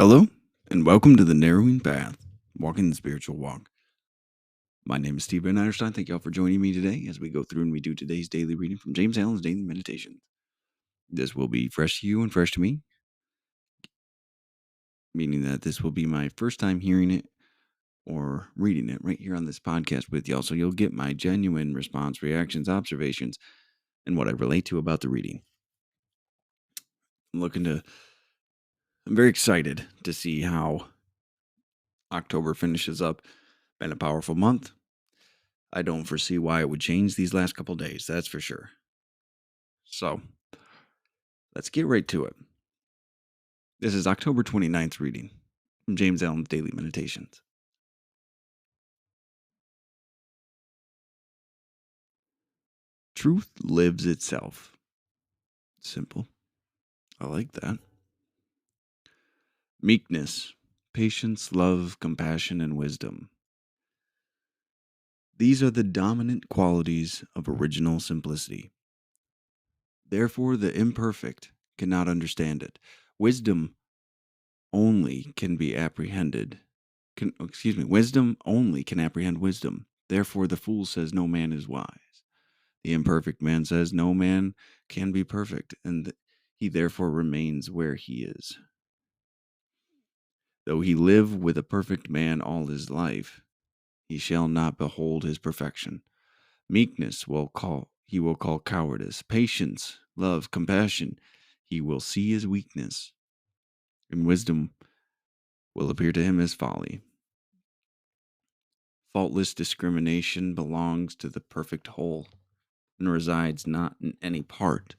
Hello, and welcome to the Narrowing Path, Walking the Spiritual Walk. My name is Steve Van Eiderstein. Thank you all for joining me today as we go through and we do today's daily reading from James Allen's Daily Meditations. This will be fresh to you and fresh to me, meaning that this will be my first time hearing it or reading it right here on this podcast with y'all, so you'll get my genuine response, reactions, observations, and what I relate to about the reading. I'm very excited to see how October finishes up. Been a powerful month. I don't foresee why it would change these last couple days, that's for sure. So, let's get right to it. This is October 29th reading from James Allen's Daily Meditations. Truth lives itself. Simple. I like that. Meekness, patience, love, compassion, and wisdom. These are the dominant qualities of original simplicity. Therefore, the imperfect cannot understand it. Wisdom only can be apprehended. Wisdom only can apprehend wisdom. Therefore, the fool says no man is wise. The imperfect man says no man can be perfect, and he therefore remains where he is. Though he live with a perfect man all his life, he shall not behold his perfection. Meekness he will call cowardice. Patience, love, compassion, he will see as weakness. And wisdom will appear to him as folly. Faultless discrimination belongs to the perfect whole and resides not in any part.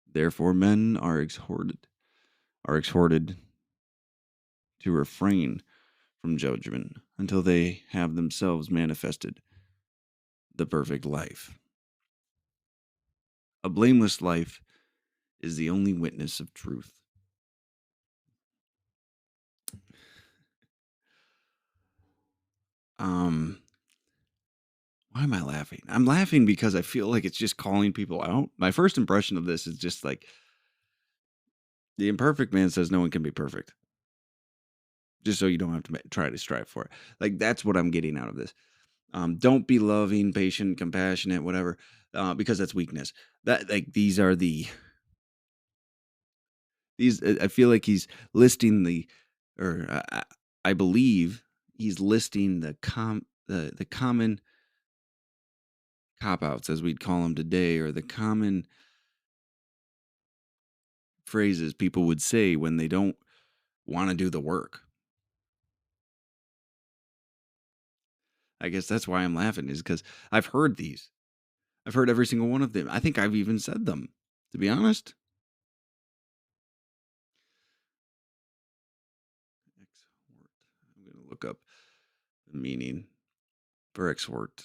Therefore, men are exhorted to refrain from judgment until they have themselves manifested the perfect life. A blameless life is the only witness of truth. Why am I laughing? I'm laughing because I feel like it's just calling people out. My first impression of this is just like the imperfect man says no one can be perfect. Just so you don't have to try to strive for it. Like, that's what I'm getting out of this. Don't be loving, patient, compassionate, whatever, because that's weakness. These are I feel like he's listing I believe he's listing the common cop-outs, as we'd call them today, or the common phrases people would say when they don't want to do the work. I guess that's why I'm laughing, is because I've heard these. I've heard every single one of them. I think I've even said them, to be honest. Exhort. I'm going to look up the meaning for exhort.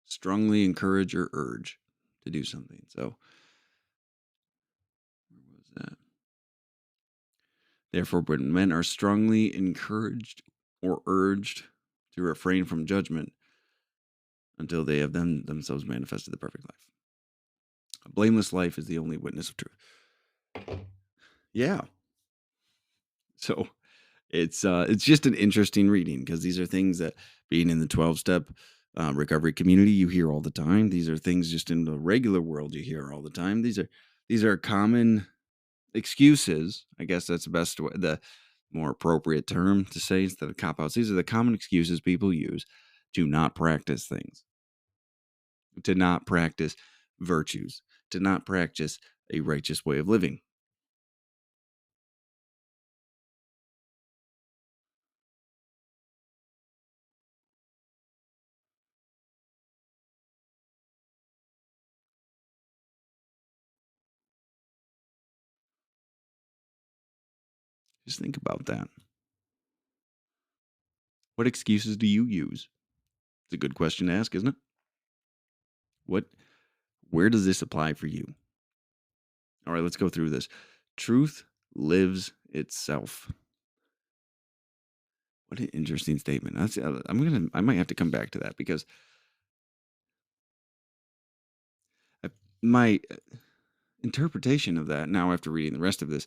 Strongly encourage or urge to do something. So, where was that? Therefore, when men are strongly encouraged or urged to refrain from judgment until they have themselves manifested the perfect life. A blameless life is the only witness of truth. Yeah. So it's just an interesting reading, because these are things that, being in the 12-step recovery community, you hear all the time. These are things just in the regular world you hear all the time. These are common excuses. I guess that's the more appropriate term to say, instead of cop-outs. These are the common excuses people use to not practice things, to not practice virtues, to not practice a righteous way of living. Just think about that. What excuses do you use? It's a good question to ask, isn't it? Where does this apply for you? All right, let's go through this. Truth lives itself. What an interesting statement. I might have to come back to that, because My interpretation of that now, after reading the rest of this,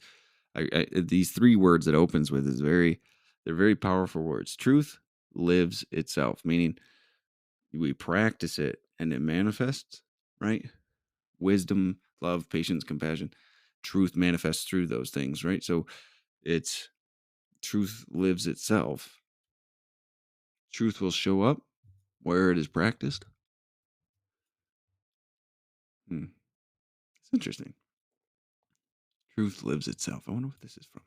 these three words it opens with is they're very powerful words. Truth lives itself, meaning we practice it and it manifests, right? Wisdom, love, patience, compassion, truth manifests through those things, right? So it's truth lives itself. Truth will show up where it is practiced. It's interesting. Truth lives itself. I wonder what this is from.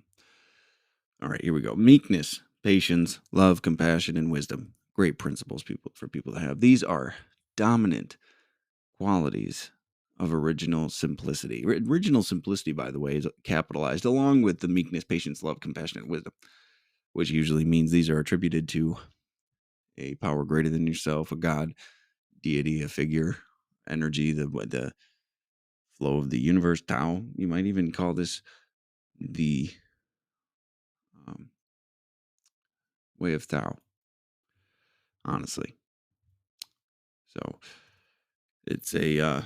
All right, here we go. Meekness, patience, love, compassion, and wisdom. Great principles for people to have. These are dominant qualities of original simplicity. Original simplicity, by the way, is capitalized along with the meekness, patience, love, compassion, and wisdom, which usually means these are attributed to a power greater than yourself, a god, deity, a figure, energy, the flow of the universe, Tao. You might even call this the um, way of Tao, honestly. So it's a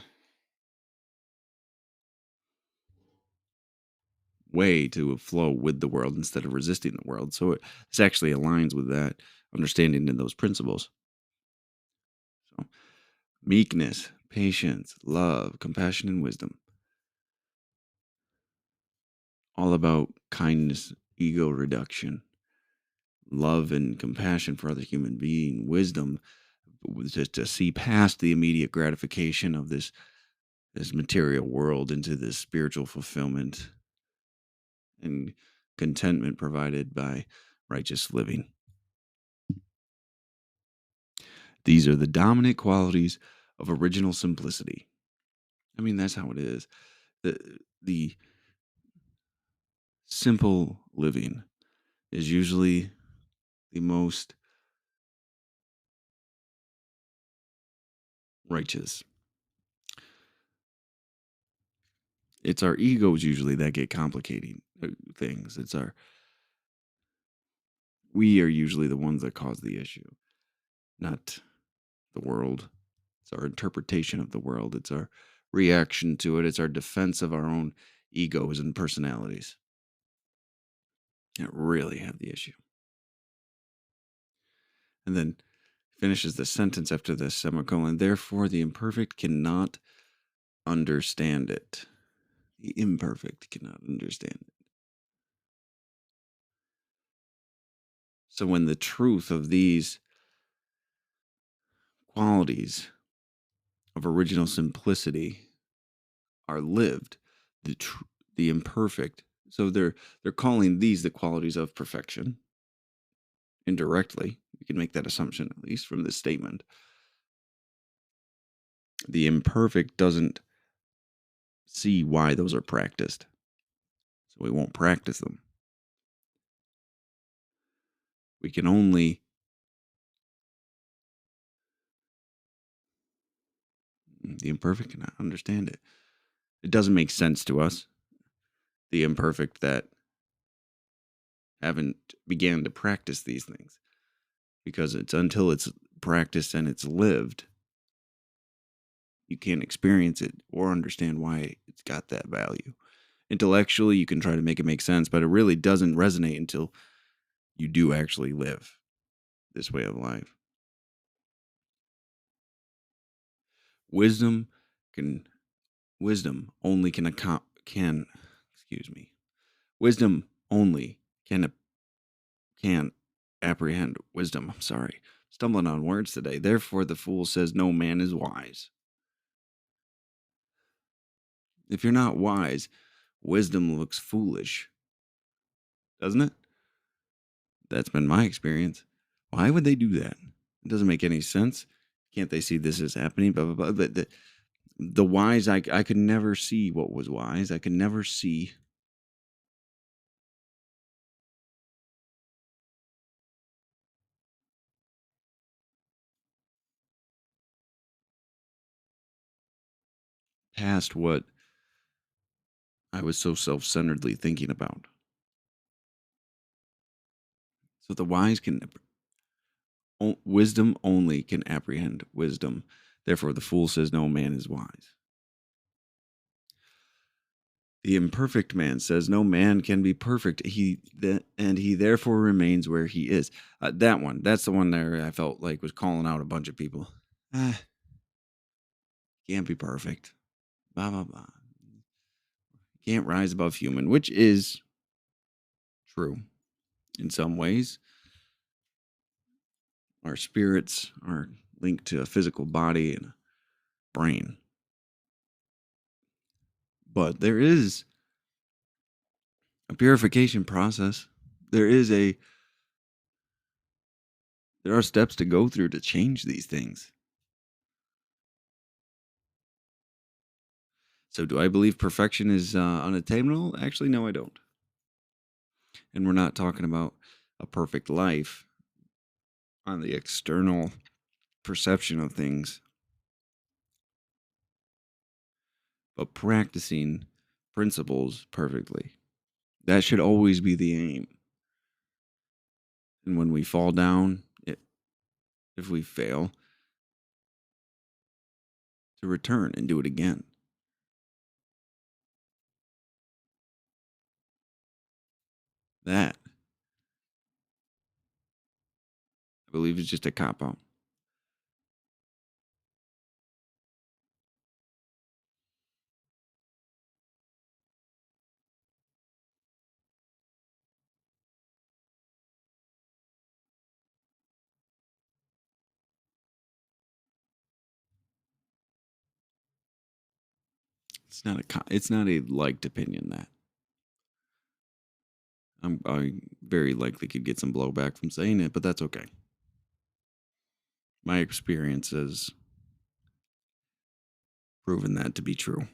way to flow with the world instead of resisting the world. So this actually aligns with that understanding and those principles. So meekness, patience, love, compassion, and wisdom. All about kindness, ego reduction, love and compassion for other human being, wisdom to see past the immediate gratification of this material world into this spiritual fulfillment and contentment provided by righteous living. These are the dominant qualities of original simplicity. I mean, that's how it is. The simple living is usually the most righteous. It's our egos usually that get complicating things. We are usually the ones that cause the issue, not the world. It's our interpretation of the world. It's our reaction to it. It's our defense of our own egos and personalities that really have the issue. And then finishes the sentence after the semicolon. Therefore, the imperfect cannot understand it. The imperfect cannot understand it. So, when the truth of these qualities of original simplicity are lived, the imperfect. So they're calling these the qualities of perfection. Indirectly, we can make that assumption at least from this statement. The imperfect doesn't see why those are practiced, so we won't practice them. We can only the imperfect cannot understand it. It doesn't make sense to us. The imperfect that haven't began to practice these things, because it's until it's practiced and it's lived, you can't experience it or understand why it's got that value. Intellectually, you can try to make it make sense, but it really doesn't resonate until you do actually live this way of life. Wisdom can wisdom only can excuse me. Wisdom only can apprehend wisdom. I'm sorry. Stumbling on words today. Therefore the fool says no man is wise. If you're not wise, wisdom looks foolish. Doesn't it? That's been my experience. Why would they do that? It doesn't make any sense. Can't they see this is happening? Blah blah blah. But the wise, I could never see what was wise. I could never see past what I was so self-centeredly thinking about. So the wise can wisdom only can apprehend wisdom. Therefore, the fool says no man is wise. The imperfect man says no man can be perfect. And he therefore remains where he is. That one, that's the one there I felt like was calling out a bunch of people. Ah, can't be perfect. Blah blah blah. Can't rise above human, which is true in some ways. Our spirits are linked to a physical body and a brain. But there is a purification process. There is a there are steps to go through to change these things. So do I believe perfection is unattainable? Actually, no, I don't. And we're not talking about a perfect life on the external perception of things, but practicing principles perfectly. That should always be the aim. And when we fall down, if we fail, to return and do it again. That, I believe, is just a cop out. It's not a liked opinion that I very likely could get some blowback from saying it, but that's okay. My experience has proven that to be true.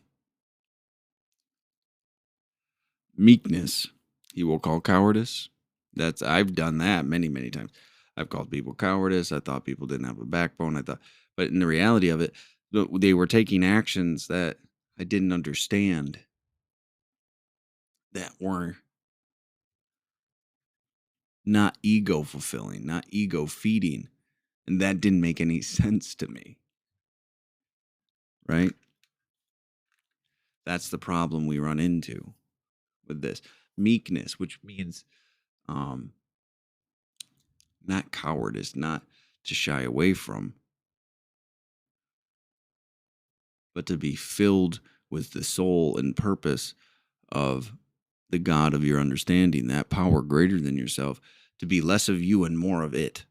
Meekness, he will call cowardice. I've done that many, many times. I've called people cowardice. I thought people didn't have a backbone. But in the reality of it, they were taking actions that I didn't understand that were not ego fulfilling, not ego feeding. And that didn't make any sense to me. Right? That's the problem we run into with this. Meekness, which means not cowardice, not to shy away from, but to be filled with the soul and purpose of the God of your understanding, that power greater than yourself, to be less of you and more of it.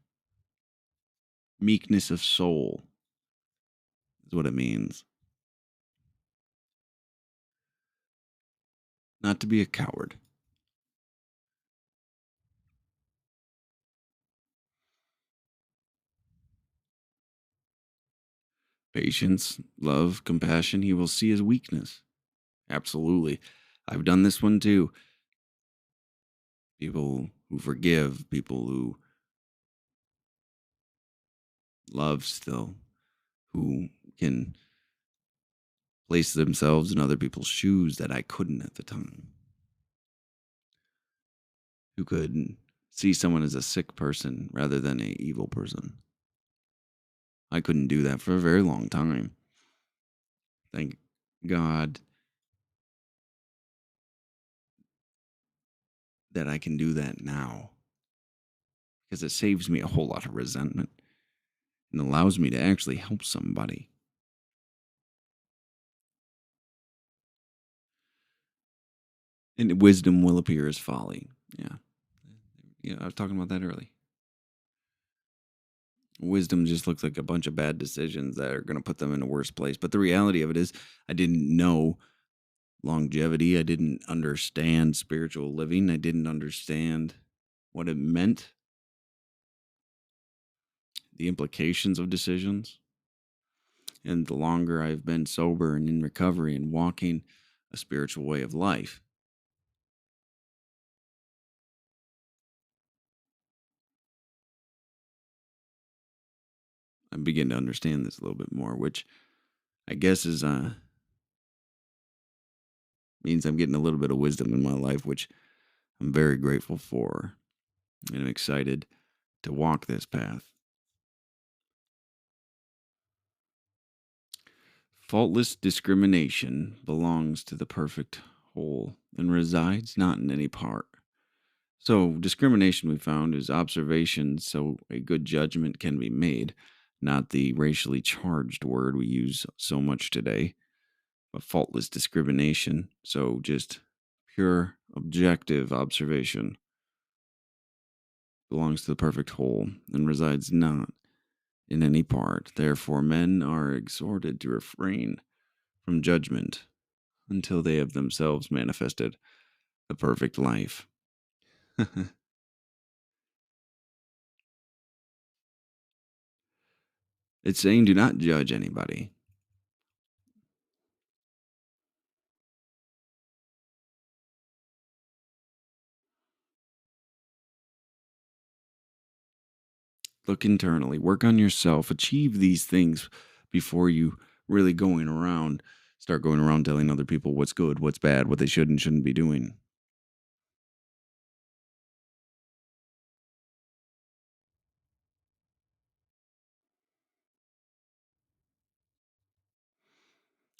Meekness of soul is what it means. Not to be a coward. Patience, love, compassion, he will see as weakness. Absolutely. I've done this one too. People who forgive, people who love still, who can place themselves in other people's shoes that I couldn't at the time. Who could see someone as a sick person rather than a evil person. I couldn't do that for a very long time. Thank God that I can do that now, because it saves me a whole lot of resentment and allows me to actually help somebody. And wisdom will appear as folly. Yeah. Yeah, I was talking about that early. Wisdom just looks like a bunch of bad decisions that are going to put them in a worse place. But the reality of it is, I didn't know longevity. I didn't understand spiritual living. I didn't understand what it meant, the implications of decisions. And the longer I've been sober and in recovery and walking a spiritual way of life, I begin to understand this a little bit more, which I guess is means I'm getting a little bit of wisdom in my life, which I'm very grateful for, and I'm excited to walk this path. Faultless discrimination belongs to the perfect whole and resides not in any part. So, discrimination we found is observation so a good judgment can be made, not the racially charged word we use so much today, but faultless discrimination. So, just pure objective observation belongs to the perfect whole and resides not in any part. Therefore, men are exhorted to refrain from judgment until they have themselves manifested the perfect life. It's saying do not judge anybody. Look internally, work on yourself, achieve these things before you really start going around telling other people what's good, what's bad, what they should and shouldn't be doing.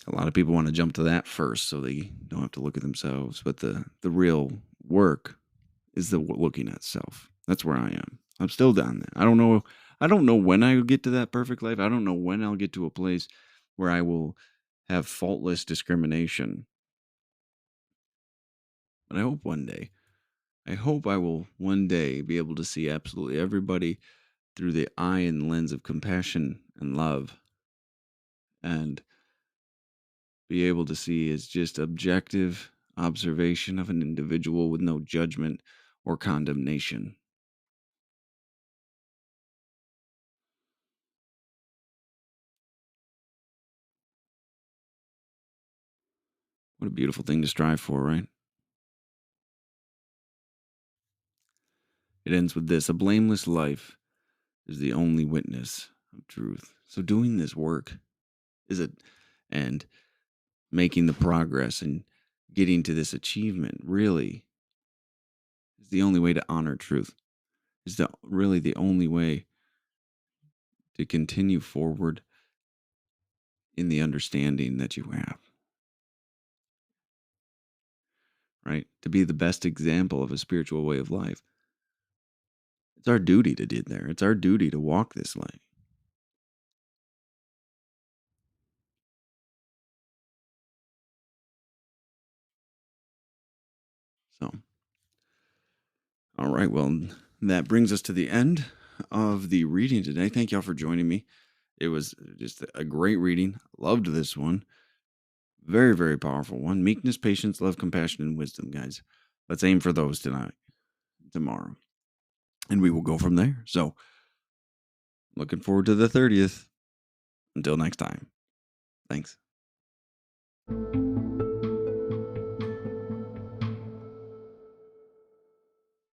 A lot of people want to jump to that first so they don't have to look at themselves, but the real work is looking at self. That's where I am. I'm still down there. I don't know when I will get to that perfect life. I don't know when I'll get to a place where I will have faultless discrimination. But I hope one day. I hope I will one day be able to see absolutely everybody through the eye and lens of compassion and love, and be able to see as just objective observation of an individual with no judgment or condemnation. What a beautiful thing to strive for, right? It ends with this: a blameless life is the only witness of truth. So, doing this work is it, and making the progress and getting to this achievement really is the only way to honor truth. Is really the only way to continue forward in the understanding that you have, right? To be the best example of a spiritual way of life. It's our duty to do there. It's our duty to walk this life. So, all right. Well, that brings us to the end of the reading today. Thank y'all for joining me. It was just a great reading. Loved this one. Very, very powerful one. Meekness, patience, love, compassion, and wisdom, guys. Let's aim for those tomorrow. And we will go from there. So, looking forward to the 30th. Until next time. Thanks.